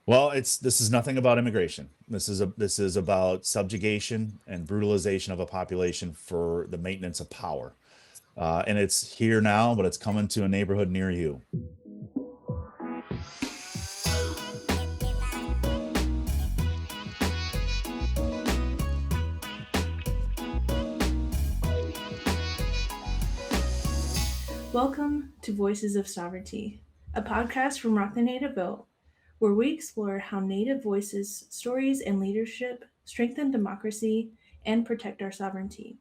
Well, this is nothing about immigration. This is about subjugation and brutalization of a population for the maintenance of power. And it's here now, but it's coming to a neighborhood near you. Welcome to Voices of Sovereignty, a podcast from Rock the Native Vote, where we explore how Native voices, stories, and leadership strengthen democracy and protect our sovereignty.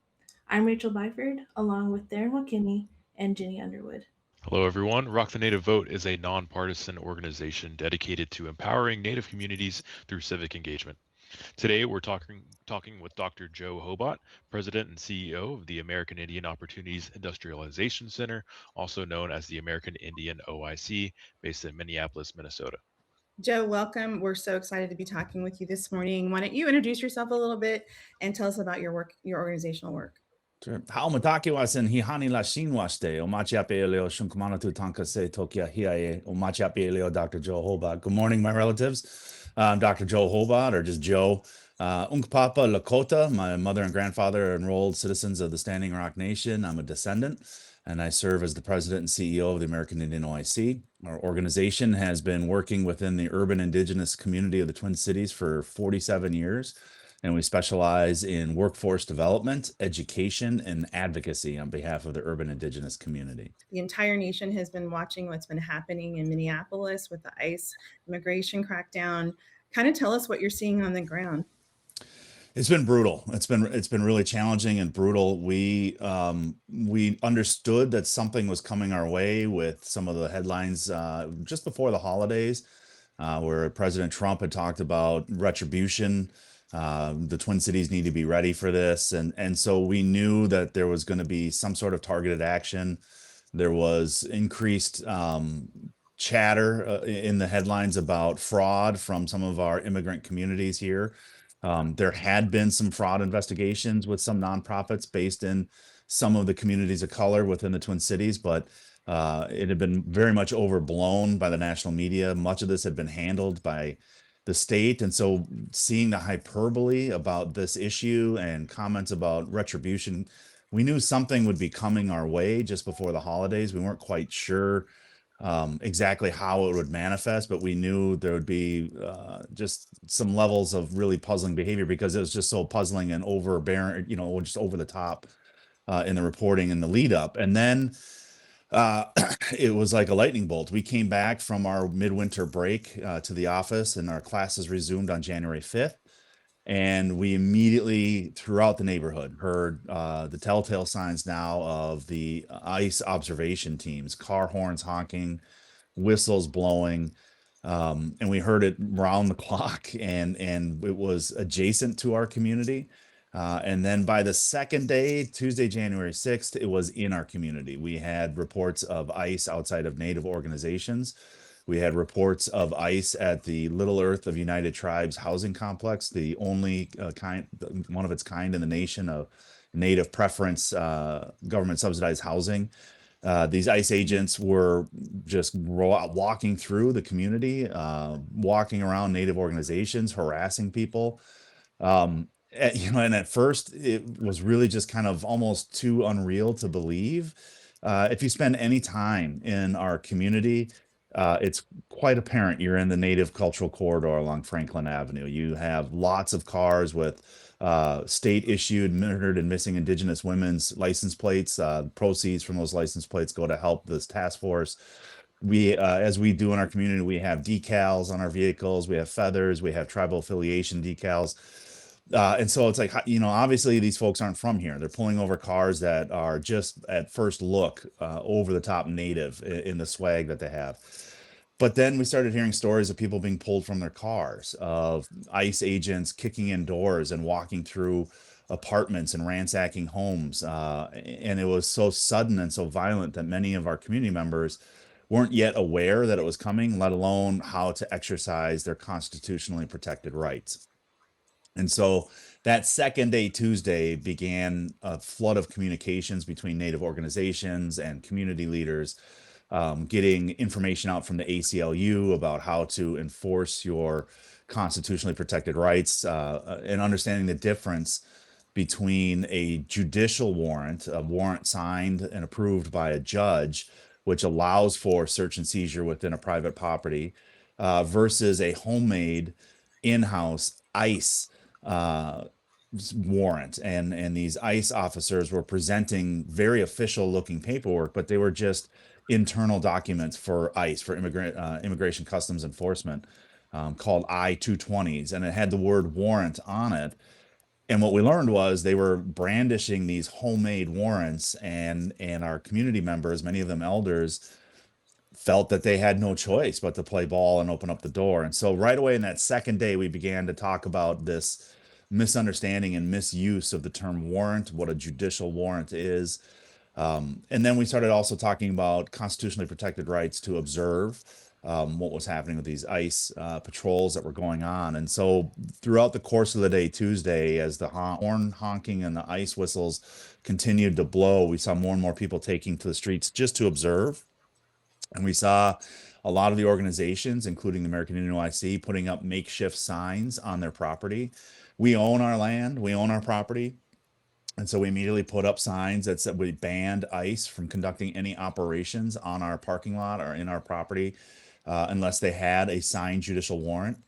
I'm Rachel Byford, along with Theron Wahkinney and Ginny Underwood. Hello, everyone. Rock the Native Vote is a nonpartisan organization dedicated to empowering Native communities through civic engagement. Today, we're talking with Dr. Joe Hobot, President and CEO of the American Indian Opportunities Industrialization Center, also known as the American Indian OIC, based in Minneapolis, Minnesota. Joe, welcome. We're so excited to be talking with you this morning. Why don't you introduce yourself a little bit and tell us about your work, your organizational work? Sure. Haumataki wasen hihani la shinwaste, o machiape eleo shunkumana tu tanka se tokia hiae, o machiape eleo Dr. Joe Hobot. Good morning, my relatives. I'm Dr. Joe Hobot, or just Joe. Unkpapa Lakota, my mother and grandfather are enrolled citizens of the Standing Rock Nation. I'm a descendant, and I serve as the president and CEO of the American Indian OIC. Our organization has been working within the urban indigenous community of the Twin Cities for 47 years. And we specialize in workforce development, education, and advocacy on behalf of the urban indigenous community. The entire nation has been watching what's been happening in Minneapolis with the ICE immigration crackdown. Kind of tell us what you're seeing on the ground. It's been brutal. It's been really challenging and brutal. We understood that something was coming our way with some of the headlines just before the holidays, where President Trump had talked about retribution. The Twin Cities need to be ready for this, and so we knew that there was going to be some sort of targeted action. There was increased chatter in the headlines about fraud from some of our immigrant communities here. There had been some fraud investigations with some nonprofits based in some of the communities of color within the Twin Cities, but it had been very much overblown by the national media. Much of this had been handled by the state. And so seeing the hyperbole about this issue and comments about retribution, we knew something would be coming our way just before the holidays. We weren't quite sure exactly how it would manifest, but we knew there would be just some levels of really puzzling behavior because it was just so puzzling and overbearing, just over the top in the reporting and the lead up. And then it was like a lightning bolt. We came back from our midwinter break to the office, and our classes resumed on January 5th. And we immediately, throughout the neighborhood, heard the telltale signs now of the ICE observation teams, car horns honking, whistles blowing, and we heard it round the clock, and it was adjacent to our community. And then by the second day, Tuesday, January 6th, it was in our community. We had reports of ICE outside of Native organizations. We had reports of ICE at the Little Earth of United Tribes housing complex, the only one of its kind in the nation of Native preference government subsidized housing. These ICE agents were just walking through the community, walking around Native organizations, harassing people. And at first, it was really just kind of almost too unreal to believe. If you spend any time in our community, it's quite apparent you're in the Native cultural corridor along Franklin Avenue. You have lots of cars with state-issued murdered and missing Indigenous women's license plates. Proceeds from those license plates go to help this task force. We, as we do in our community, we have decals on our vehicles. We have feathers. We have tribal affiliation decals. And so it's like, obviously these folks aren't from here. They're pulling over cars that are just at first look over the top Native in the swag that they have. But then we started hearing stories of people being pulled from their cars, of ICE agents kicking in doors and walking through apartments and ransacking homes. And it was so sudden and so violent that many of our community members weren't yet aware that it was coming, let alone how to exercise their constitutionally protected rights. And so that second day, Tuesday, began a flood of communications between Native organizations and community leaders getting information out from the ACLU about how to enforce your constitutionally protected rights, and understanding the difference between a judicial warrant, a warrant signed and approved by a judge, which allows for search and seizure within a private property, versus a homemade in-house ICE warrant. And these ICE officers were presenting very official looking paperwork, but they were just internal documents for ICE, for Immigration Customs Enforcement, called I-220s, and it had the word warrant on it. And what we learned was they were brandishing these homemade warrants, and our community members, many of them elders, felt that they had no choice but to play ball and open up the door. And so right away in that second day, we began to talk about this misunderstanding and misuse of the term warrant, what a judicial warrant is. And then we started also talking about constitutionally protected rights to observe what was happening with these ICE patrols that were going on. And so throughout the course of the day, Tuesday, as the horn honking and the ICE whistles continued to blow, we saw more and more people taking to the streets just to observe. And we saw a lot of the organizations, including the American Indian OIC, putting up makeshift signs on their property. We own our land, we own our property. And so we immediately put up signs that said we banned ICE from conducting any operations on our parking lot or in our property unless they had a signed judicial warrant.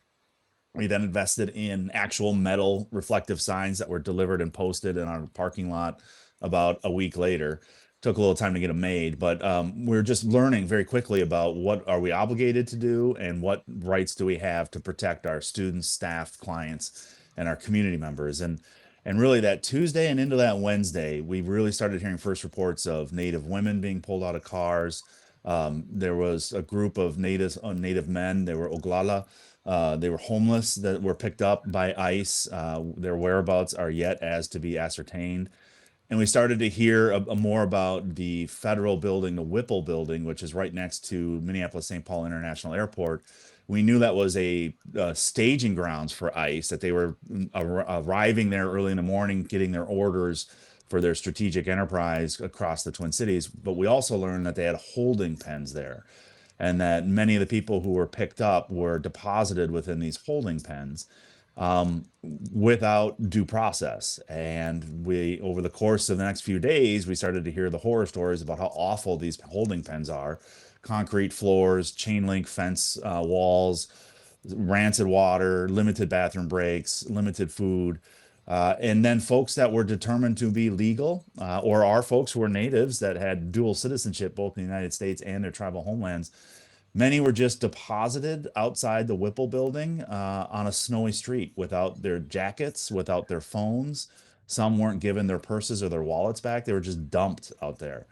We then invested in actual metal reflective signs that were delivered and posted in our parking lot about a week later. Took a little time to get them made, but we're just learning very quickly about what are we obligated to do and what rights do we have to protect our students, staff, clients, and our community members. And really that Tuesday and into that Wednesday, we really started hearing first reports of Native women being pulled out of cars. There was a group of Native men, they were Oglala. They were homeless that were picked up by ICE. Their whereabouts are yet as to be ascertained. And we started to hear more about the federal building, the Whipple building, which is right next to Minneapolis-St. Paul International Airport. We knew that was a staging grounds for ICE, that they were arriving there early in the morning, getting their orders for their strategic enterprise across the Twin Cities. But we also learned that they had holding pens there, and that many of the people who were picked up were deposited within these holding pens without due process. And we, over the course of the next few days, we started to hear the horror stories about how awful these holding pens are. Concrete floors, chain link fence walls, rancid water, limited bathroom breaks, limited food. And then folks that were determined to be legal, or our folks who were natives that had dual citizenship, both in the United States and their tribal homelands, many were just deposited outside the Whipple building on a snowy street without their jackets, without their phones. Some weren't given their purses or their wallets back. They were just dumped out there.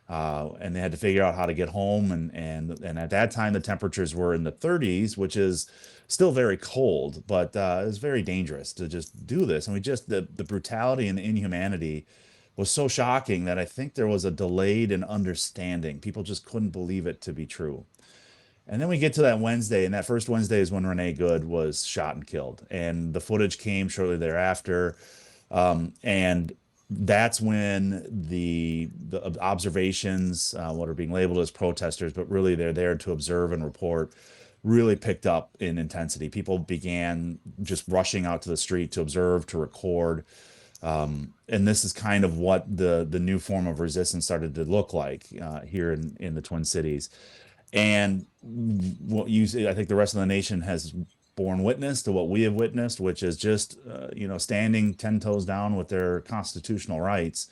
And they had to figure out how to get home. And at that time, the temperatures were in the 30s, which is still very cold, but it was very dangerous to just do this. And the brutality and the inhumanity was so shocking that I think there was a delayed in understanding. People just couldn't believe it to be true. And then we get to that Wednesday, and that first Wednesday is when Renee Good was shot and killed. And the footage came shortly thereafter. And that's when the observations, what are being labeled as protesters, but really they're there to observe and report, really picked up in intensity. People began just rushing out to the street to observe, to record. And this is kind of what the new form of resistance started to look like here in the Twin Cities. And I think the rest of the nation has borne witness to what we have witnessed, which is just, standing 10 toes down with their constitutional rights,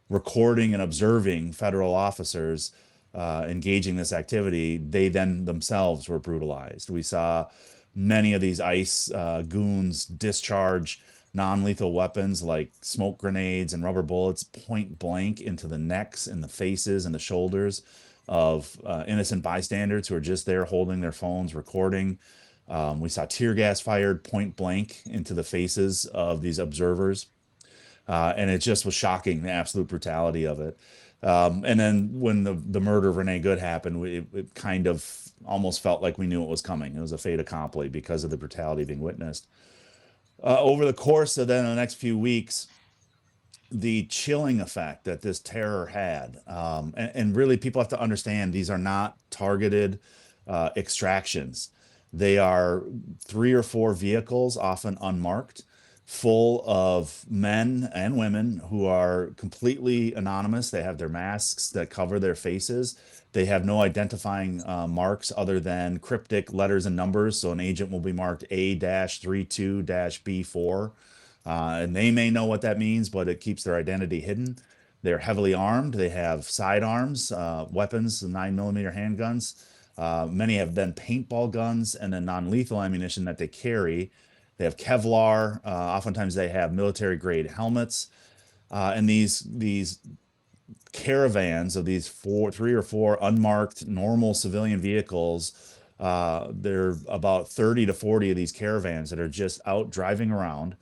recording and observing federal officers engaging this activity. They then themselves were brutalized. We saw many of these ICE goons discharge non-lethal weapons like smoke grenades and rubber bullets point blank into the necks and the faces and the shoulders of innocent bystanders who are just there holding their phones, recording. We saw tear gas fired point blank into the faces of these observers. And it just was shocking, the absolute brutality of it. And then when the murder of Renee Good happened, it kind of almost felt like we knew it was coming. It was a fait accompli because of the brutality being witnessed. Over the course of then the next few weeks, the chilling effect that this terror had. And really, people have to understand these are not targeted extractions. They are 3 or 4 vehicles, often unmarked, full of men and women who are completely anonymous. They have their masks that cover their faces. They have no identifying marks other than cryptic letters and numbers. So an agent will be marked A-32-B4. And they may know what that means, but it keeps their identity hidden. They're heavily armed. They have sidearms, weapons, 9mm handguns. Many have then paintball guns and then non-lethal ammunition that they carry. They have Kevlar. Oftentimes they have military-grade helmets. And these caravans of these 3 or 4 unmarked normal civilian vehicles, there are about 30 to 40 of these caravans that are just out driving around.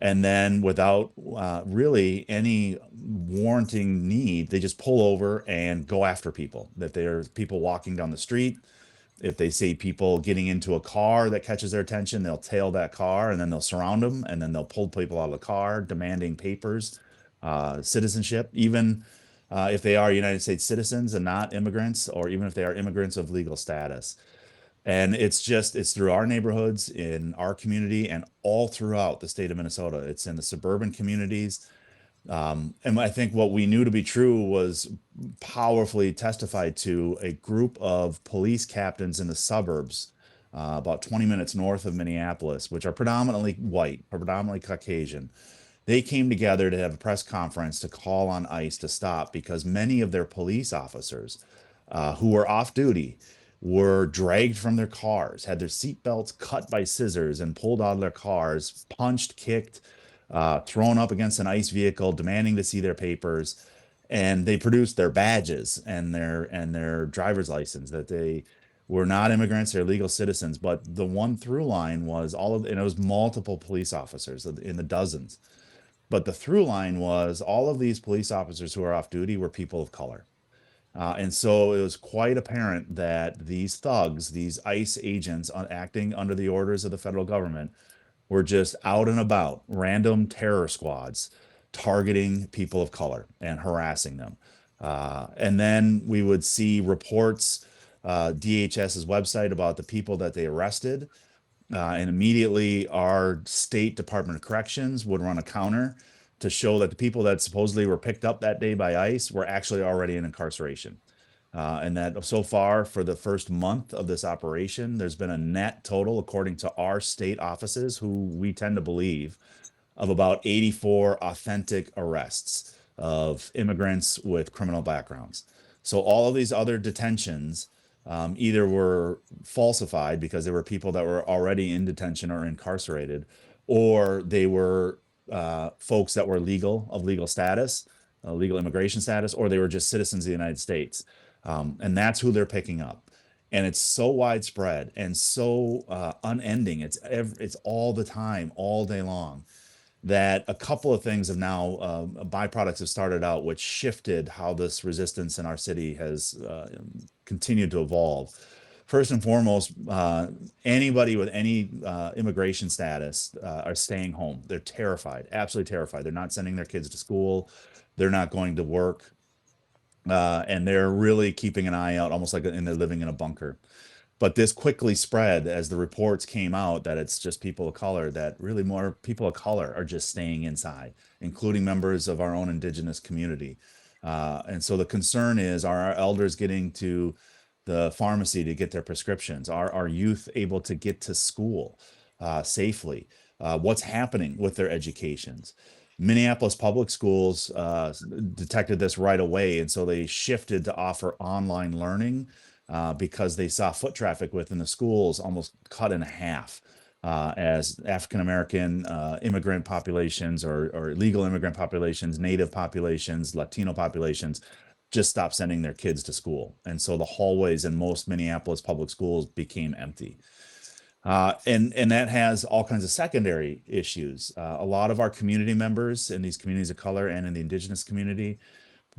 And then without really any warranting need, they just pull over and go after people. That there's people walking down the street. If they see people getting into a car that catches their attention, they'll tail that car and then they'll surround them and then they'll pull people out of the car, demanding papers, citizenship, even if they are United States citizens and not immigrants, or even if they are immigrants of legal status. And it's through our neighborhoods, in our community, and all throughout the state of Minnesota. It's in the suburban communities. And I think what we knew to be true was powerfully testified to a group of police captains in the suburbs, about 20 minutes north of Minneapolis, which are predominantly white, predominantly Caucasian. They came together to have a press conference to call on ICE to stop, because many of their police officers who were off duty were dragged from their cars, had their seatbelts cut by scissors and pulled out of their cars, punched, kicked, thrown up against an ICE vehicle, demanding to see their papers. And they produced their badges and their driver's license, that they were not immigrants, they're legal citizens. But the one through line was and it was multiple police officers in the dozens. But the through line was all of these police officers who are off duty were people of color. And so it was quite apparent that these thugs, these ICE agents acting under the orders of the federal government, were just out and about, random terror squads targeting people of color and harassing them. And then we would see reports, DHS's website, about the people that they arrested. And immediately our state Department of Corrections would run a counter to show that the people that supposedly were picked up that day by ICE were actually already in incarceration. And that so far, for the first month of this operation, there's been a net total, according to our state offices, who we tend to believe, of about 84 authentic arrests of immigrants with criminal backgrounds. So all of these other detentions either were falsified because they were people that were already in detention or incarcerated, or they were folks that were of legal status, legal immigration status, or they were just citizens of the United States. And that's who they're picking up. And it's so widespread and so unending. It's all the time, all day long, that a couple of things have now, byproducts have started out, which shifted how this resistance in our city has continued to evolve. First and foremost, anybody with any immigration status are staying home. They're terrified, absolutely terrified. They're not sending their kids to school. They're not going to work. And they're really keeping an eye out, almost like they're living in a bunker. But this quickly spread as the reports came out that it's just people of color, that really more people of color are just staying inside, including members of our own Indigenous community. And so the concern is, are our elders getting to the pharmacy to get their prescriptions? Are our youth able to get to school safely? What's happening with their educations? Minneapolis public schools detected this right away, and so they shifted to offer online learning because they saw foot traffic within the schools almost cut in half as African-American immigrant populations or legal immigrant populations, Native populations, Latino populations just stopped sending their kids to school. And so the hallways in most Minneapolis public schools became empty. And that has all kinds of secondary issues. A lot of our community members in these communities of color and in the Indigenous community,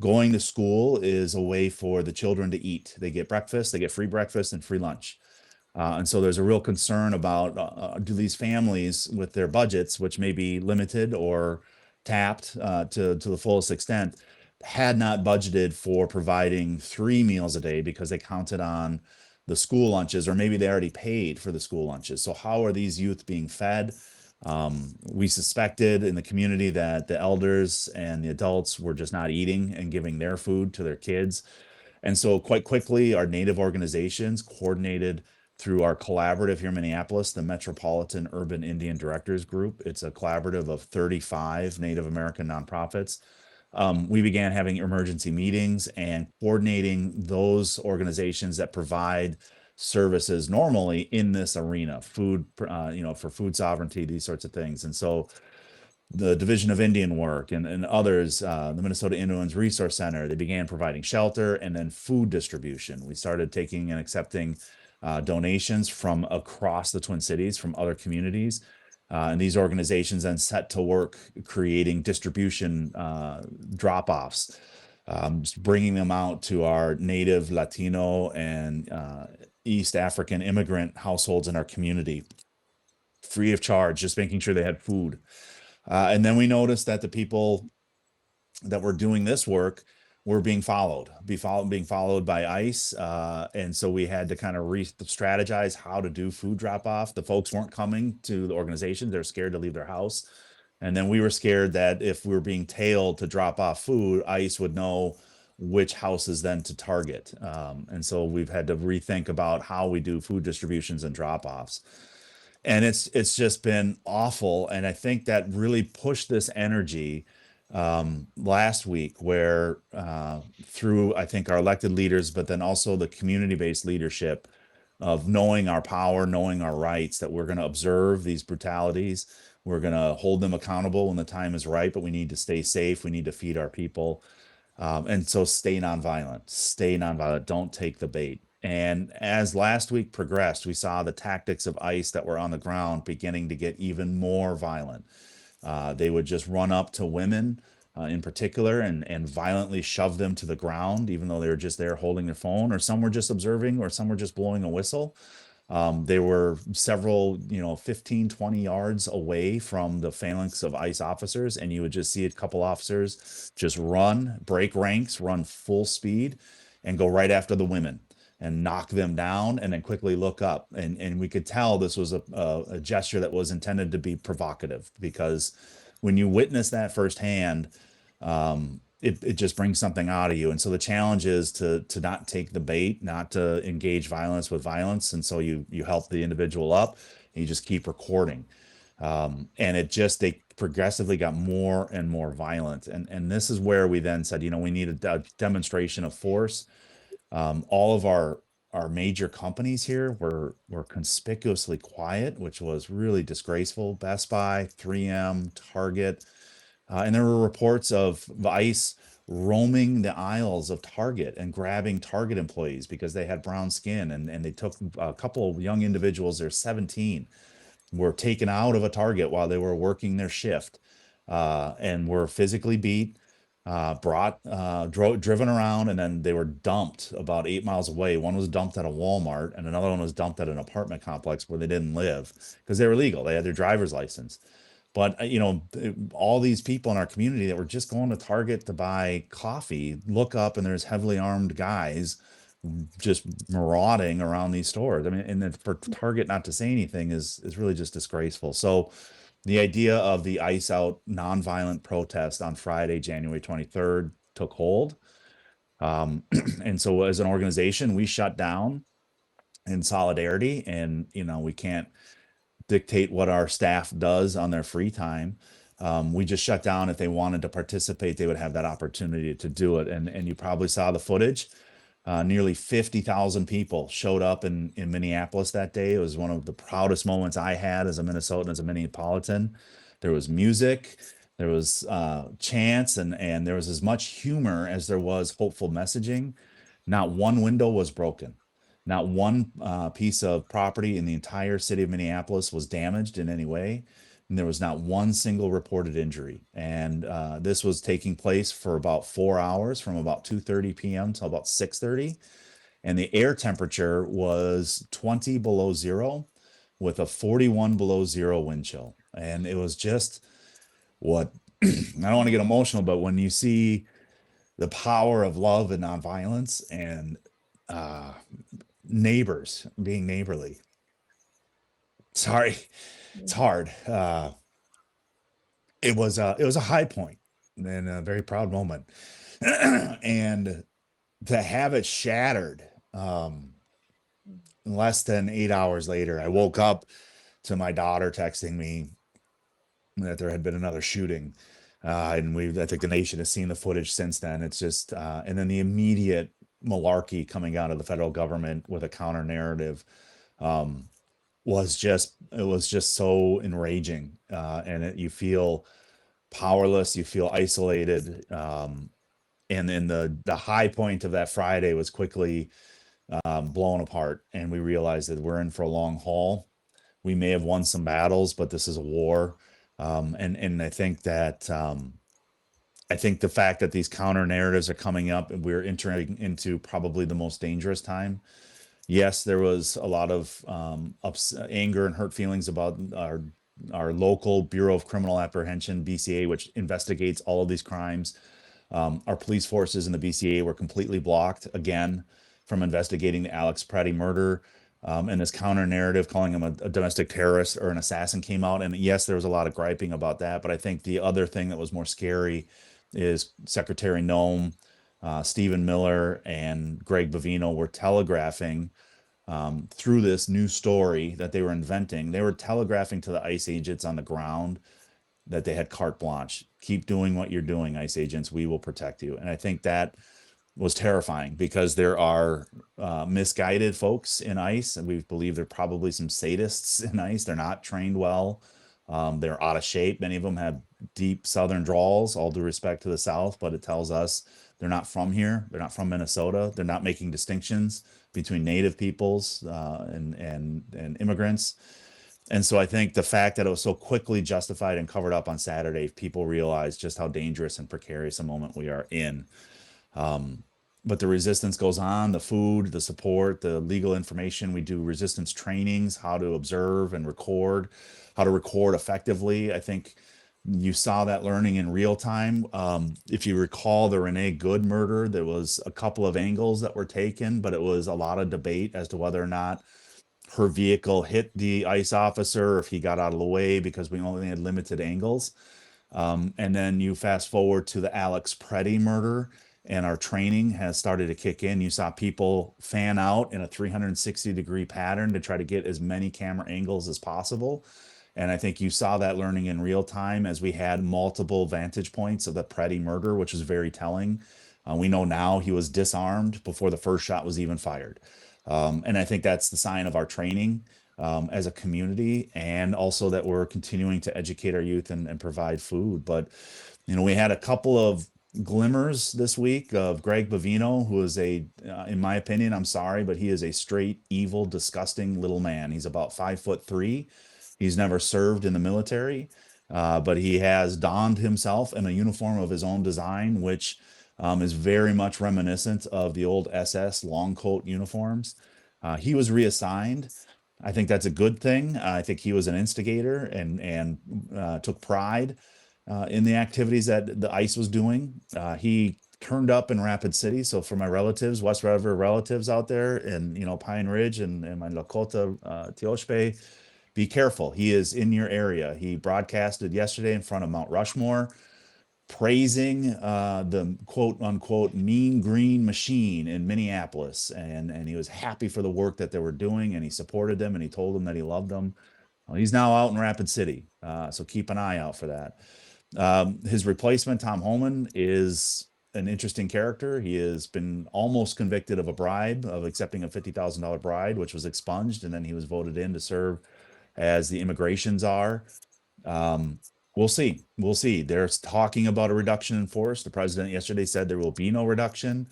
going to school is a way for the children to eat. They get breakfast, they get free breakfast and free lunch. And so there's a real concern about do these families with their budgets, which may be limited or tapped to the fullest extent, had not budgeted for providing 3 meals a day because they counted on the school lunches, or maybe they already paid for the school lunches. So how are these youth being fed? We suspected in the community that the elders and the adults were just not eating and giving their food to their kids. And so quite quickly, our Native organizations coordinated through our collaborative here in Minneapolis, the Metropolitan Urban Indian Directors Group. It's a collaborative of 35 Native American nonprofits. We began having emergency meetings and coordinating those organizations that provide services normally in this arena, food, for food sovereignty, these sorts of things. And so the Division of Indian Work and others, the Minnesota Indians Resource Center, they began providing shelter and then food distribution. We started taking and accepting donations from across the Twin Cities, from other communities. And these organizations then set to work creating distribution drop-offs, just bringing them out to our Native, Latino, and East African immigrant households in our community, free of charge, just making sure they had food. And then we noticed that the people that were doing this work were being followed by ICE. And so we had to kind of re-strategize how to do food drop off. The folks weren't coming to the organization. They're scared to leave their house. And then we were scared that if we were being tailed to drop off food, ICE would know which houses then to target. And so we've had to rethink about how we do food distributions and drop offs. And it's just been awful. And I think that really pushed this energy last week, where through, I think, our elected leaders, but then also the community-based leadership of knowing our power, knowing our rights, that we're going to observe these brutalities. We're going to hold them accountable when the time is right, but we need to stay safe. We need to feed our people. And so stay nonviolent, don't take the bait. And as last week progressed, we saw the tactics of ICE that were on the ground beginning to get even more violent. They would just run up to women in particular and violently shove them to the ground, even though they were just there holding their phone, or some were just observing, or some were just blowing a whistle. They were several, 15, 20 yards away from the phalanx of ICE officers, and you would just see a couple officers just break ranks, run full speed, and go right after the women and knock them down, and then quickly look up. And we could tell this was a gesture that was intended to be provocative, because when you witness that firsthand, it just brings something out of you. And so the challenge is to not take the bait, not to engage violence with violence. And so you help the individual up, and you just keep recording. And they progressively got more and more violent. And this is where we then said, we need a demonstration of force. All of our major companies here were conspicuously quiet, which was really disgraceful. Best Buy, 3M, Target. And there were reports of ICE roaming the aisles of Target and grabbing Target employees because they had brown skin. And they took a couple of young individuals, they're 17, were taken out of a Target while they were working their shift, and were physically beat, driven around, and then they were dumped about 8 miles away. One was dumped at a Walmart, and another one was dumped at an apartment complex where they didn't live because they were legal. They had their driver's license. But, all these people in our community that were just going to Target to buy coffee, look up and there's heavily armed guys just marauding around these stores. I mean, and then for Target not to say anything is really just disgraceful. So the idea of the ICE out nonviolent protest on Friday, January 23rd, took hold. And so as an organization, we shut down in solidarity, and, we can't dictate what our staff does on their free time. We just shut down. If they wanted to participate, they would have that opportunity to do it. And you probably saw the footage. Nearly 50,000 people showed up in Minneapolis that day. It was one of the proudest moments I had as a Minnesotan, as a Minneapolitan. There was music, there was chants, and there was as much humor as there was hopeful messaging. Not one window was broken. Not one piece of property in the entire city of Minneapolis was damaged in any way. And there was not one single reported injury. And this was taking place for about 4 hours, from about 2:30 p.m. till about 6:30. And the air temperature was 20 below zero with a 41 below zero wind chill. And it was just what don't want to get emotional, but when you see the power of love and nonviolence and neighbors being neighborly, sorry, it's hard. It was a high point and a very proud moment, and to have it shattered less than 8 hours later, I woke up to my daughter texting me that there had been another shooting. And I think the nation has seen the footage since then. It's just, and then the immediate malarkey coming out of the federal government with a counter narrative it was just so enraging. And you feel powerless, you feel isolated. And then the high point of that Friday was quickly blown apart. And we realized that we're in for a long haul. We may have won some battles, but this is a war. And I think that I think the fact that these counter narratives are coming up and we're entering into probably the most dangerous time. Yes, there was a lot of anger and hurt feelings about our local Bureau of Criminal Apprehension, BCA, which investigates all of these crimes. Our police forces in the BCA were completely blocked again from investigating the Alex Preddy murder. And this counter narrative calling him a domestic terrorist or an assassin came out. And yes, there was a lot of griping about that. But I think the other thing that was more scary is Secretary Noem, Stephen Miller, and Greg Bovino were telegraphing through this new story that they were inventing. They were telegraphing to the ICE agents on the ground that they had carte blanche. Keep doing what you're doing, ICE agents. We will protect you. And I think that was terrifying because there are misguided folks in ICE, and we believe there are probably some sadists in ICE. They're not trained well. They're out of shape. Many of them have deep Southern drawls, all due respect to the South, but it tells us they're not from here. They're not from Minnesota. They're not making distinctions between Native peoples and immigrants. And so I think the fact that it was so quickly justified and covered up on Saturday, people realized just how dangerous and precarious a moment we are in. But the resistance goes on, the food, the support, the legal information. We do resistance trainings, how to observe and record, how to record effectively. I think you saw that learning in real time. If you recall the Renee Good murder, there was a couple of angles that were taken, but it was a lot of debate as to whether or not her vehicle hit the ICE officer, or if he got out of the way, because we only had limited angles. And then you fast forward to the Alex Preddy murder, and our training has started to kick in. You saw people fan out in a 360-degree pattern to try to get as many camera angles as possible. And I think you saw that learning in real time as we had multiple vantage points of the Preddy murder, which was very telling. We know now he was disarmed before the first shot was even fired. And I think that's the sign of our training as a community, and also that we're continuing to educate our youth and provide food. But, you know, we had a couple of glimmers this week of Greg Bovino, who is in my opinion, I'm sorry, but he is a straight, evil, disgusting little man. He's about 5'3". He's never served in the military, but he has donned himself in a uniform of his own design, which is very much reminiscent of the old SS long coat uniforms. He was reassigned. I think that's a good thing. I think he was an instigator and took pride in the activities that the ICE was doing. He turned up in Rapid City. So for my relatives, West River relatives out there in, Pine Ridge and my Lakota Teoshpe, be careful. He is in your area. He broadcasted yesterday in front of Mount Rushmore, praising the quote unquote mean green machine in Minneapolis. And he was happy for the work that they were doing, and he supported them, and he told them that he loved them. Well, he's now out in Rapid City. So keep an eye out for that. His replacement, Tom Holman, is an interesting character. He has been almost convicted of a bribe, of accepting a $50,000 bribe, which was expunged. And then he was voted in to serve as the immigration czar. We'll see. We'll see. They're talking about a reduction in force. The president yesterday said there will be no reduction.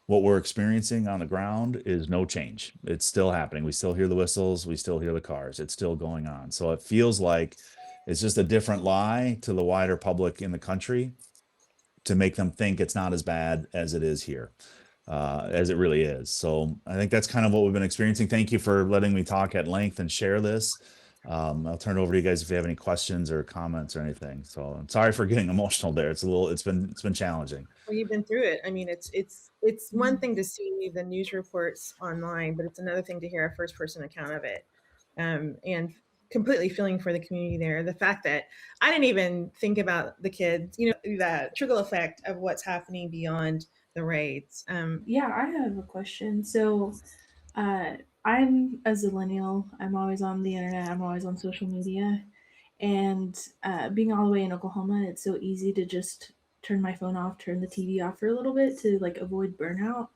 What we're experiencing on the ground is no change. It's still happening. We still hear the whistles. We still hear the cars. It's still going on. So it feels like it's just a different lie to the wider public in the country to make them think it's not as bad as it is here, as it really is. So I think that's kind of what we've been experiencing. Thank you for letting me talk at length and share this. I'll turn it over to you guys if you have any questions or comments or anything. So I'm sorry for getting emotional there. It's been challenging. Well, you've been through it. I mean, it's one thing to see the news reports online, but it's another thing to hear a first person account of it. And completely feeling for the community there. The fact that I didn't even think about the kids, the trickle effect of what's happening beyond the raids. Yeah, I have a question. So, I'm a zillennial. I'm always on the internet. I'm always on social media, and being all the way in Oklahoma, it's so easy to just turn my phone off, turn the TV off for a little bit to like avoid burnout.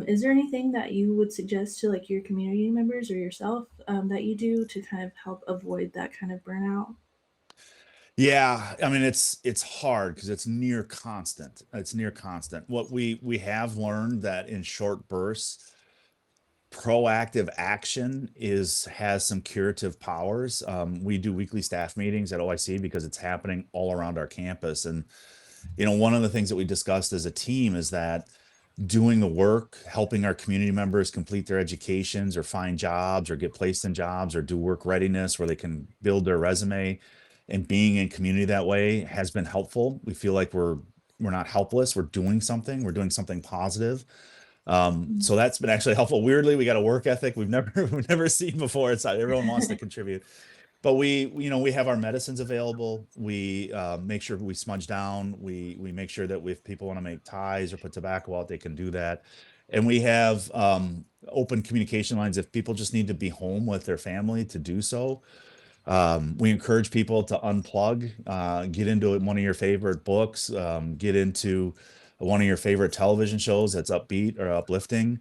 Is there anything that you would suggest to like your community members or yourself that you do to kind of help avoid that kind of burnout? Yeah, I mean it's hard because it's near constant. It's near constant. What we have learned that in short bursts, proactive action has some curative powers. We do weekly staff meetings at OIC because it's happening all around our campus. And one of the things that we discussed as a team is that doing the work, helping our community members complete their educations or find jobs or get placed in jobs or do work readiness where they can build their resume, and being in community that way has been helpful. We feel like we're not helpless. We're doing something. We're doing something positive. So that's been actually helpful. Weirdly, we got a work ethic we've never seen before. It's everyone wants to contribute, but we have our medicines available. We make sure we smudge down. We make sure that if people want to make ties or put tobacco out, they can do that. And we have open communication lines if people just need to be home with their family to do so. We encourage people to unplug, get into one of your favorite books, get into one of your favorite television shows that's upbeat or uplifting.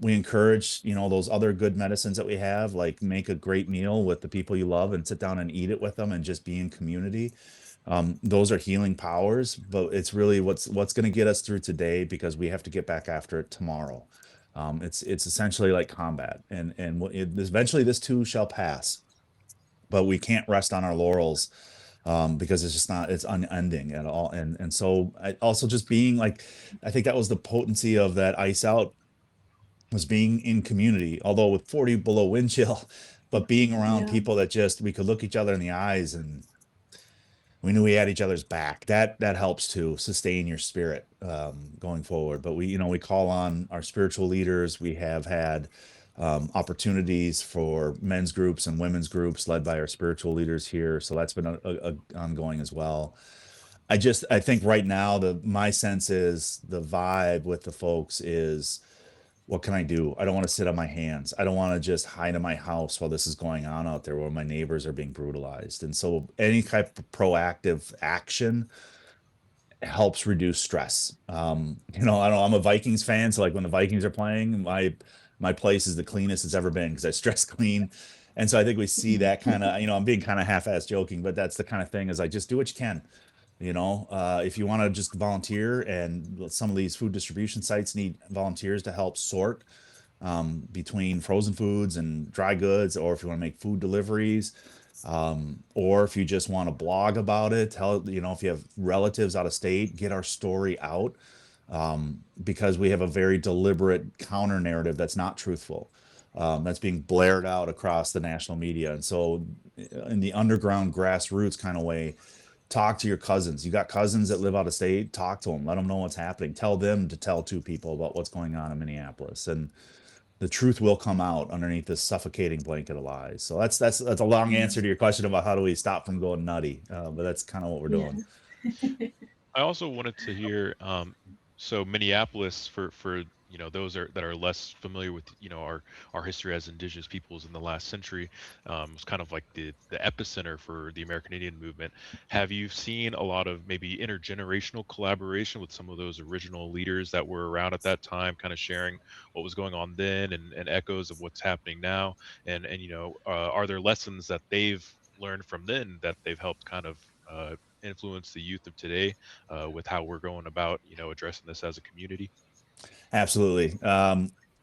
We encourage, those other good medicines that we have, like make a great meal with the people you love and sit down and eat it with them and just be in community. Those are healing powers, but it's really what's going to get us through today because we have to get back after it tomorrow. It's essentially like combat, and eventually this too shall pass, but we can't rest on our laurels because it's unending at all. And so I also just being like, I think that was the potency of that ice out, was being in community, although with 40 below wind chill, but being around Yeah. people that just, we could look each other in the eyes and we knew we had each other's back. That helps to sustain your spirit going forward. But we call on our spiritual leaders. We have had opportunities for men's groups and women's groups led by our spiritual leaders here. So that's been a ongoing as well. I think right now my sense is the vibe with the folks is, what can I do? I don't want to sit on my hands. I don't want to just hide in my house while this is going on out there where my neighbors are being brutalized. And so any type of proactive action helps reduce stress. I'm a Vikings fan, so like when the Vikings are playing, my place is the cleanest it's ever been because I stress clean. And so I think we see that kind of, I'm being kind of half-ass joking, but that's the kind of thing is like, just do what you can. If you want to just volunteer, and some of these food distribution sites need volunteers to help sort between frozen foods and dry goods, or if you want to make food deliveries, or if you just want to blog about it, if you have relatives out of state, get our story out, because we have a very deliberate counter narrative that's not truthful, that's being blared out across the national media. And so in the underground grassroots kind of way, talk to your cousins. You got cousins that live out of state, talk to them, let them know what's happening, tell them to tell two people about what's going on in Minneapolis, and the truth will come out underneath this suffocating blanket of lies. So that's a long answer to your question about how do we stop from going nutty, but that's kind of what we're doing. Yeah. I also wanted to hear, so Minneapolis, for those that are less familiar with our history as Indigenous peoples in the last century, was kind of like the epicenter for the American Indian movement. Have you seen a lot of maybe intergenerational collaboration with some of those original leaders that were around at that time, kind of sharing what was going on then and echoes of what's happening now? And are there lessons that they've learned from then that they've helped kind of influence the youth of today with how we're going about addressing this as a community? Absolutely.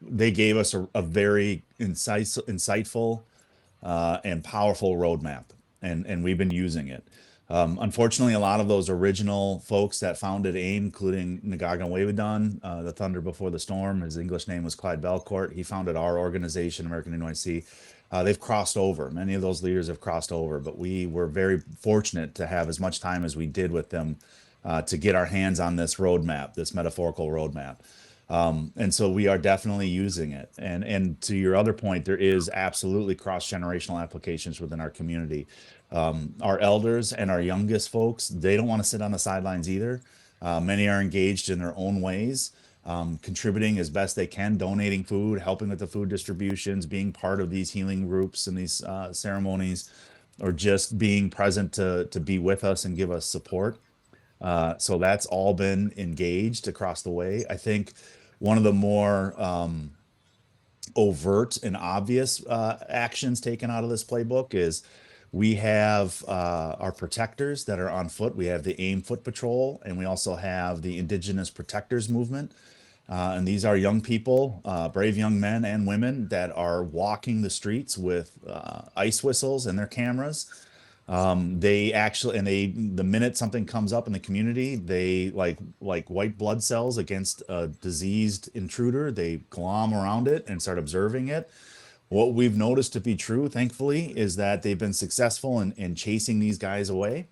They gave us a very insightful and powerful roadmap, and we've been using it. Unfortunately, a lot of those original folks that founded AIM, including Nagagan Waywardon, the Thunder Before the Storm, his English name was Clyde Belcourt. He founded our organization, American Indian OIC. they've crossed over. Many of those leaders have crossed over, but we were very fortunate to have as much time as we did with them to get our hands on this roadmap, this metaphorical roadmap. And so we are definitely using it. And to your other point, there is absolutely cross-generational applications within our community. Our elders and our youngest folks, they don't want to sit on the sidelines either. Many are engaged in their own ways, contributing as best they can, donating food, helping with the food distributions, being part of these healing groups and these ceremonies, or just being present to be with us and give us support. So that's all been engaged across the way. I think one of the more overt and obvious actions taken out of this playbook is we have our protectors that are on foot. We have the AIM Foot Patrol, and we also have the Indigenous Protectors Movement. And these are young people, brave young men and women that are walking the streets with ice whistles and their cameras. They actually, and the minute something comes up in the community, they like white blood cells against a diseased intruder, they glom around it and start observing it. What we've noticed to be true, thankfully, is that they've been successful in chasing these guys away.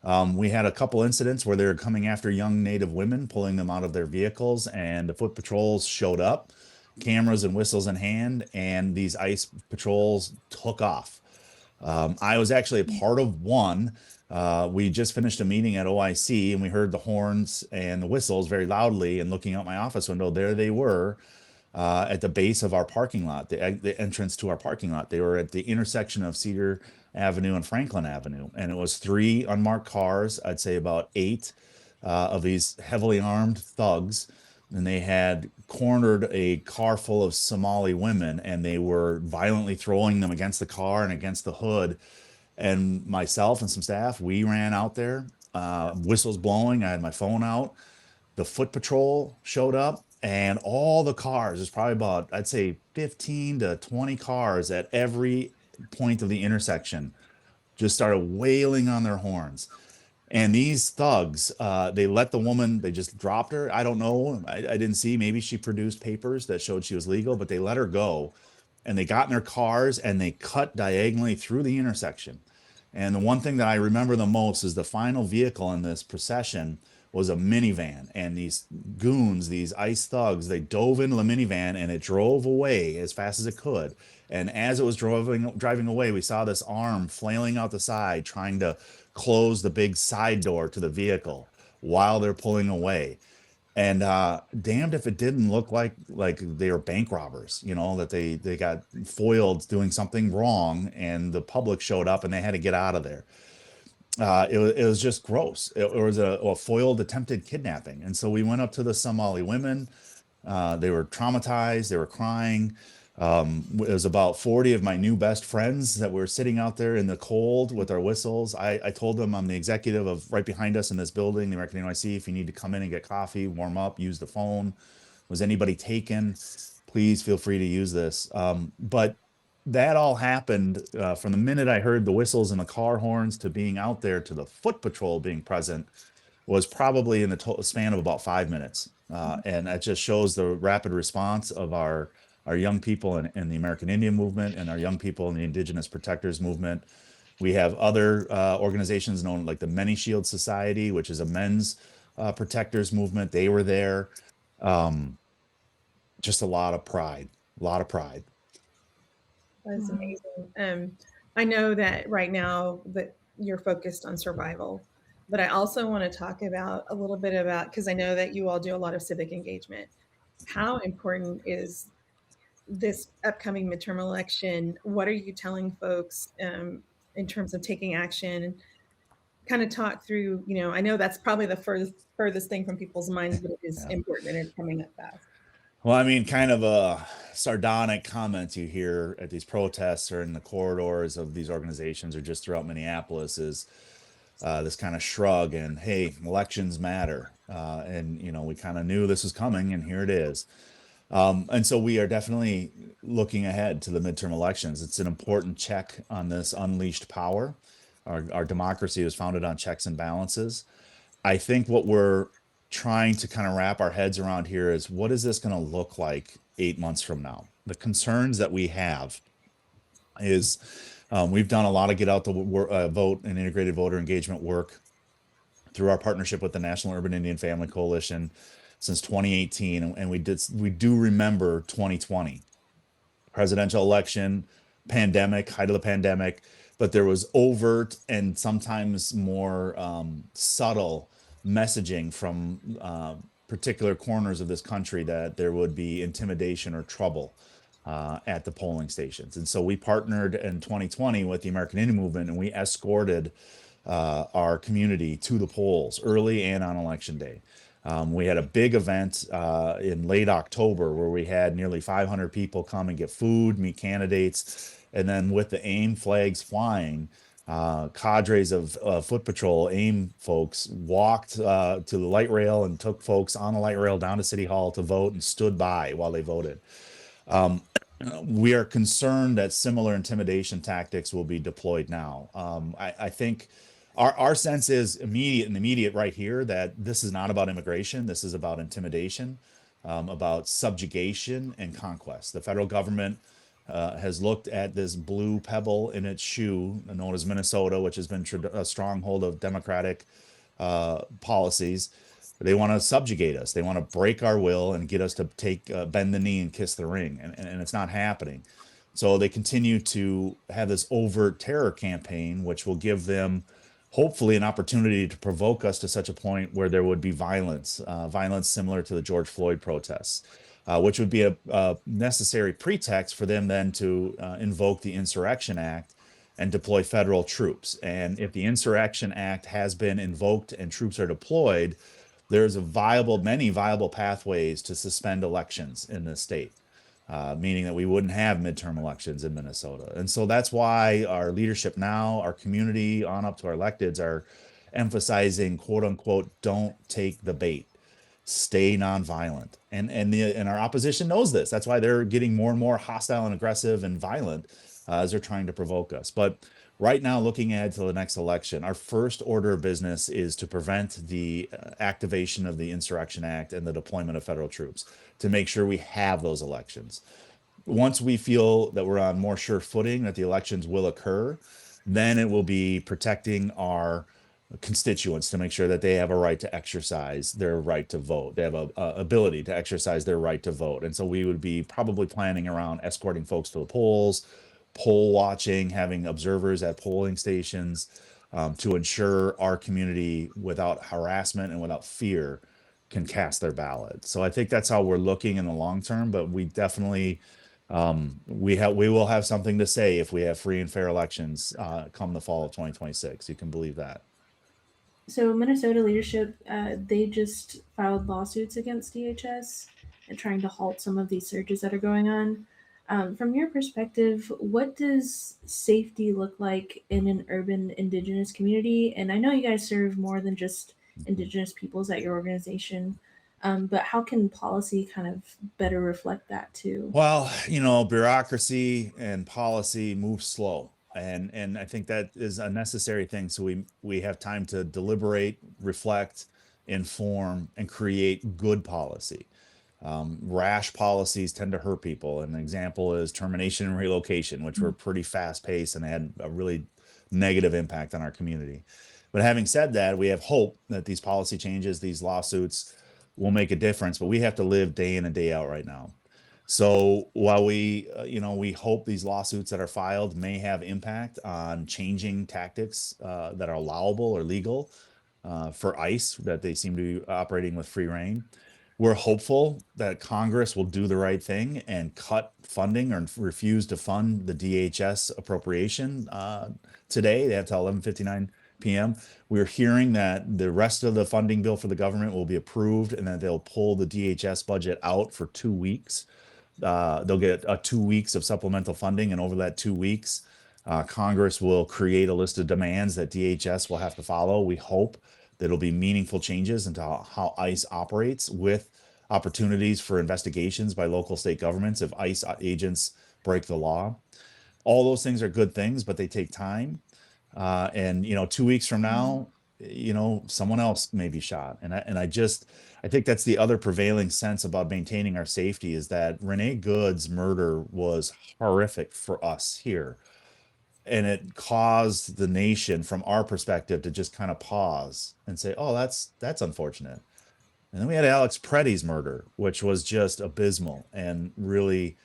We had a couple incidents where they were coming after young Native women, pulling them out of their vehicles, and the foot patrols showed up, cameras and whistles in hand, and these ICE patrols took off. I was actually a part of one. We just finished a meeting at OIC, and we heard the horns and the whistles very loudly, and looking out my office window, there they were at the base of our parking lot, the entrance to our parking lot. They were at the intersection of Cedar Avenue and Franklin Avenue, and it was 3 unmarked cars. I'd say about 8 of these heavily armed thugs, and they had cornered a car full of Somali women, and they were violently throwing them against the car and against the hood. And myself and some staff, we ran out there, whistles blowing. I had my phone out. The foot patrol showed up, and all the cars, there's probably about, I'd say 15 to 20 cars at every point of the intersection, just started wailing on their horns. And these thugs, they let the woman, they just dropped her. I don't know. I didn't see. Maybe she produced papers that showed she was legal, but they let her go. And they got in their cars and they cut diagonally through the intersection. And the one thing that I remember the most is the final vehicle in this procession was a minivan. And these goons, these ICE thugs, they dove into the minivan and it drove away as fast as it could. And as it was driving away, we saw this arm flailing out the side, trying to close the big side door to the vehicle while they're pulling away. And damned if it didn't look like they were bank robbers, you know, that they got foiled doing something wrong, and the public showed up and they had to get out of there. It was just gross. It was a foiled attempted kidnapping. And so we went up to the Somali women. They were traumatized. They were crying. It was about 40 of my new best friends that were sitting out there in the cold with our whistles. I told them I'm the executive of right behind us in this building, the American Indian OIC. If you need to come in and get coffee, warm up, use the phone. Was anybody taken? Please feel free to use this. But that all happened from the minute I heard the whistles and the car horns to being out there to the foot patrol being present was probably in the span of about 5 minutes. And that just shows the rapid response of our young people in the American Indian movement and our young people in the Indigenous Protectors movement. We have other organizations known like the Many Shield Society, which is a men's protectors movement. They were there. Just a lot of pride, a lot of pride. That's amazing. I know that right now that you're focused on survival, but I also want to talk about a little bit about, because I know that you all do a lot of civic engagement. How important is this upcoming midterm election? What are you telling folks in terms of taking action? Kind of talk through, you know, I know that's probably the furthest thing from people's minds, but it is important and it's coming up fast. Well, I mean, kind of a sardonic comments you hear at these protests or in the corridors of these organizations or just throughout Minneapolis is this kind of shrug and, hey, elections matter. And, you know, we kind of knew this was coming and here it is. And so we are definitely looking ahead to the midterm elections. It's an important check on this unleashed power. Our democracy is founded on checks and balances. I think what we're trying to kind of wrap our heads around here is, what is this going to look like 8 months from now? The concerns that we have is we've done a lot of get out the vote and integrated voter engagement work through our partnership with the National Urban Indian Family Coalition since 2018, and we do remember 2020 presidential election, height of the pandemic, but there was overt and sometimes more subtle messaging from particular corners of this country that there would be intimidation or trouble at the polling stations. And so we partnered in 2020 with the American Indian movement, and we escorted our community to the polls early and on election day. We had a big event in late October where we had nearly 500 people come and get food, meet candidates, and then with the AIM flags flying, cadres of Foot Patrol AIM folks walked to the light rail and took folks on the light rail down to City Hall to vote and stood by while they voted. We are concerned that similar intimidation tactics will be deployed now. I think our sense is immediate right here that this is not about immigration. This is about intimidation, about subjugation and conquest. The federal government has looked at this blue pebble in its shoe, known as Minnesota, which has been a stronghold of democratic policies. They want to subjugate us. They want to break our will and get us to bend the knee and kiss the ring. And it's not happening. So they continue to have this overt terror campaign, which will give them hopefully an opportunity to provoke us to such a point where there would be violence similar to the George Floyd protests, which would be a necessary pretext for them then to invoke the Insurrection Act and deploy federal troops. And if the Insurrection Act has been invoked and troops are deployed, there's many viable pathways to suspend elections in this state, meaning that we wouldn't have midterm elections in Minnesota. And so that's why our leadership now, our community on up to our electeds are emphasizing, quote unquote, don't take the bait, stay nonviolent. And our opposition knows this. That's why they're getting more and more hostile and aggressive and violent as they're trying to provoke us. But right now, looking ahead to the next election, our first order of business is to prevent the activation of the Insurrection Act and the deployment of federal troops to make sure we have those elections. Once we feel that we're on more sure footing, that the elections will occur, then it will be protecting our constituents to make sure that they have a right to exercise their right to vote. They have a ability to exercise their right to vote. And so we would be probably planning around escorting folks to the polls, poll watching, having observers at polling stations to ensure our community, without harassment and without fear, can cast their ballot. So I think that's how we're looking in the long term, but we definitely we will have something to say if we have free and fair elections come the fall of 2026. You can believe that. So Minnesota leadership, they just filed lawsuits against DHS and trying to halt some of these surges that are going on. From your perspective, what does safety look like in an urban Indigenous community? And I know you guys serve more than just Indigenous peoples at your organization, but how can policy kind of better reflect that too? Well, bureaucracy and policy move slow. And I think that is a necessary thing. So we have time to deliberate, reflect, inform, and create good policy. Rash policies tend to hurt people. An example is termination and relocation, which were pretty fast paced and had a really negative impact on our community. But having said that, we have hope that these policy changes, these lawsuits will make a difference, but we have to live day in and day out right now. So while we hope these lawsuits that are filed may have impact on changing tactics that are allowable or legal for ICE, that they seem to be operating with free reign, we're hopeful that Congress will do the right thing and cut funding or refuse to fund the DHS appropriation today. They have till 11:59 p.m. We're hearing that the rest of the funding bill for the government will be approved and that they'll pull the DHS budget out for 2 weeks. They'll get 2 weeks of supplemental funding, and over that 2 weeks, Congress will create a list of demands that DHS will have to follow. We hope that it'll be meaningful changes into how ICE operates, with opportunities for investigations by local state governments if ICE agents break the law. All those things are good things, but they take time. And 2 weeks from now, someone else may be shot. And I think that's the other prevailing sense about maintaining our safety, is that Renee Good's murder was horrific for us here. And it caused the nation, from our perspective, to just kind of pause and say, oh, that's unfortunate. And then we had Alex Preddy's murder, which was just abysmal and really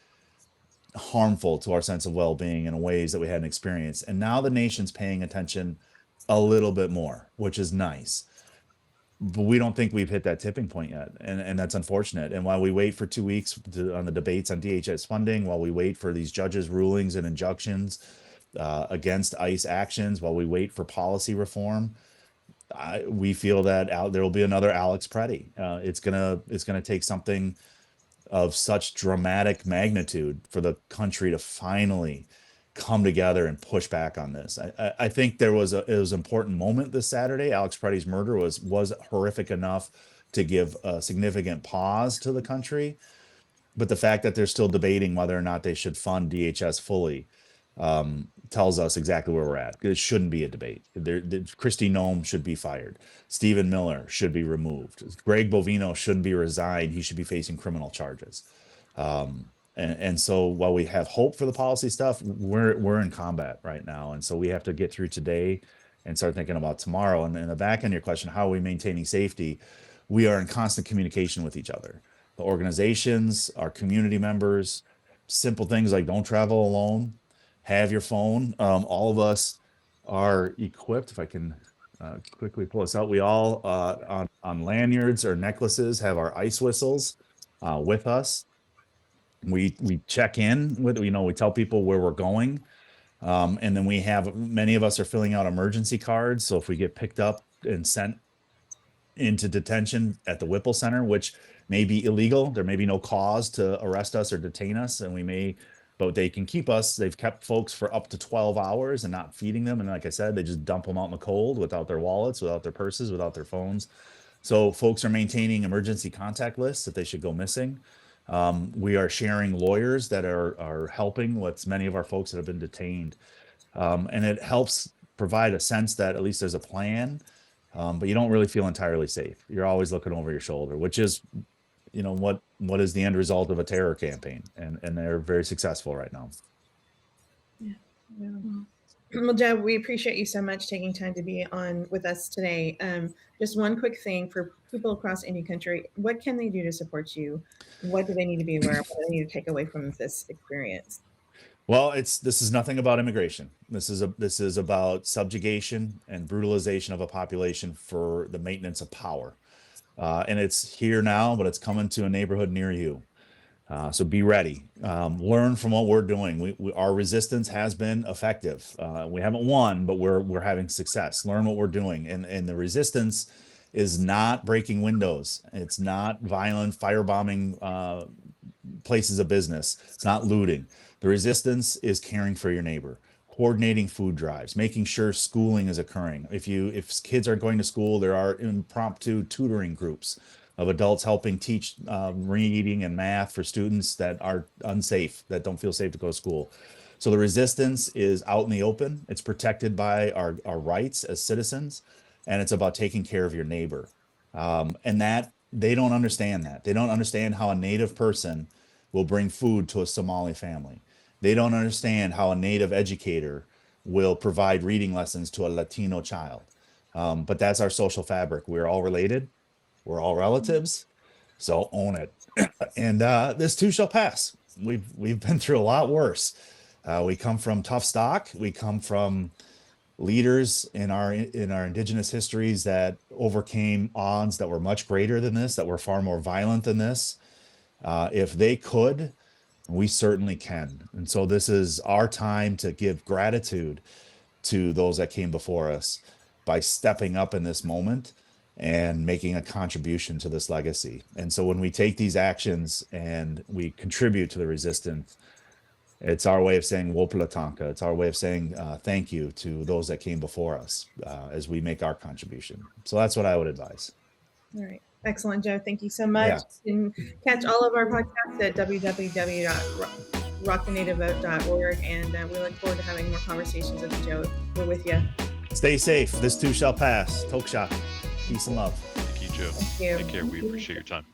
harmful to our sense of well-being in ways that we hadn't experienced. And now the nation's paying attention a little bit more, which is nice. But we don't think we've hit that tipping point yet. And that's unfortunate. And while we wait for 2 weeks on the debates on DHS funding, while we wait for these judges' rulings and injunctions against ICE actions, while we wait for policy reform, we feel that there will be another Alex Preddy. It's gonna take something of such dramatic magnitude for the country to finally come together and push back on this. I think it was an important moment this Saturday. Alex Preddy's murder was horrific enough to give a significant pause to the country, but the fact that they're still debating whether or not they should fund DHS fully tells us exactly where we're at. It shouldn't be a debate. Kristi Noem should be fired. Stephen Miller should be removed. Greg Bovino shouldn't be resigned. He should be facing criminal charges. And so while we have hope for the policy stuff, we're in combat right now. And so we have to get through today and start thinking about tomorrow. And in the back end of your question, how are we maintaining safety? We are in constant communication with each other. The organizations, our community members, simple things like don't travel alone, have your phone. All of us are equipped. If I can quickly pull this out, we all on lanyards or necklaces have our ice whistles with us. We check in with, we tell people where we're going. And then many of us are filling out emergency cards. So if we get picked up and sent into detention at the Whipple Center, which may be illegal, there may be no cause to arrest us or detain us, and but they can keep us. They've kept folks for up to 12 hours and not feeding them. And like I said, they just dump them out in the cold without their wallets, without their purses, without their phones. So folks are maintaining emergency contact lists if they should go missing. We are sharing lawyers that are helping with many of our folks that have been detained. And it helps provide a sense that at least there's a plan, but you don't really feel entirely safe. You're always looking over your shoulder, which is, what is the end result of a terror campaign, and they're very successful right now. Yeah. Well, Joe, we appreciate you so much taking time to be on with us today. Just one quick thing for people across Indian country: what can they do to support you? What do they need to be aware of? What do they need to take away from this experience? Well, this is nothing about immigration. This is about subjugation and brutalization of a population for the maintenance of power. And it's here now, but it's coming to a neighborhood near you. So be ready. Learn from what we're doing. Our resistance has been effective. We haven't won, but we're having success. Learn what we're doing. And the resistance is not breaking windows. It's not violent firebombing places of business. It's not looting. The resistance is caring for your neighbor, coordinating food drives, making sure schooling is occurring. If kids aren't going to school, there are impromptu tutoring groups of adults helping teach reading and math for students that are unsafe, that don't feel safe to go to school. So the resistance is out in the open. It's protected by our rights as citizens, and it's about taking care of your neighbor. And that they don't understand that. They don't understand how a Native person will bring food to a Somali family. They don't understand how a Native educator will provide reading lessons to a Latino child. But that's our social fabric. We're all related. We're all relatives. So own it. And this too shall pass. We've been through a lot worse. We come from tough stock. We come from leaders in our Indigenous histories that overcame odds that were much greater than this, that were far more violent than this. If they could, we certainly can. And so this is our time to give gratitude to those that came before us by stepping up in this moment and making a contribution to this legacy. And so when we take these actions and we contribute to the resistance, it's our way of saying Wopalatanka. It's our way of saying thank you to those that came before us as we make our contribution. So that's what I would advise. All right. Excellent, Joe. Thank you so much. Yeah. You can catch all of our podcasts at www.rocktheNativeVote.org. And we look forward to having more conversations with you, Joe. We're with you. Stay safe. This too shall pass. Toksha. Peace and love. Thank you, Joe. Thank you. Take care. We appreciate your time.